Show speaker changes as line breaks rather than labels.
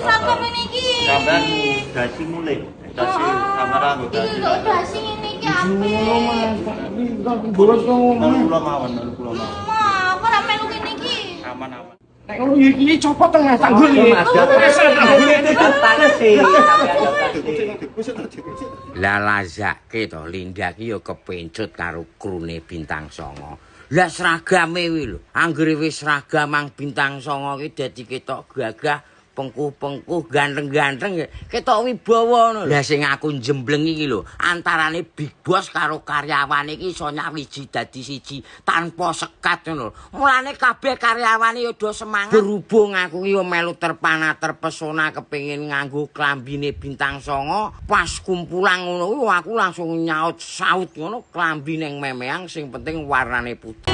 satpam ini iki.
Sampean dasi mulai. Dasi kamera nggo dasi.
Iki lho dasi ini iki apik.
Bolos kula mawon.
Wah, kok ora melu kene iki.
Aman-aman.
Nek ngono iki copot tengah tanggul iki.
Lah lazake to Linda ki ya kepencut karo krune Bintang Songo. Lah seragame kuwi lho, anggere wis seragam mang Bintang Songo ki dadi ketok gagah, pengkuh-pengkuh, ganteng-ganteng ketok wibawa ngono. Lah sing aku jembleng iki lho, antarane Big Boss karo karyawane iki iso nyawiji dadi siji tanpa sekat ngono. Mulane kabeh karyawane ya do semangat. Berhubung aku ki yo melu terpana terpesona kepengin nganggo klambine Bintang Songo, pas kumpulan ngono kuwi aku langsung nyaut saut ngono klambi ning memeang sing penting warnane putih.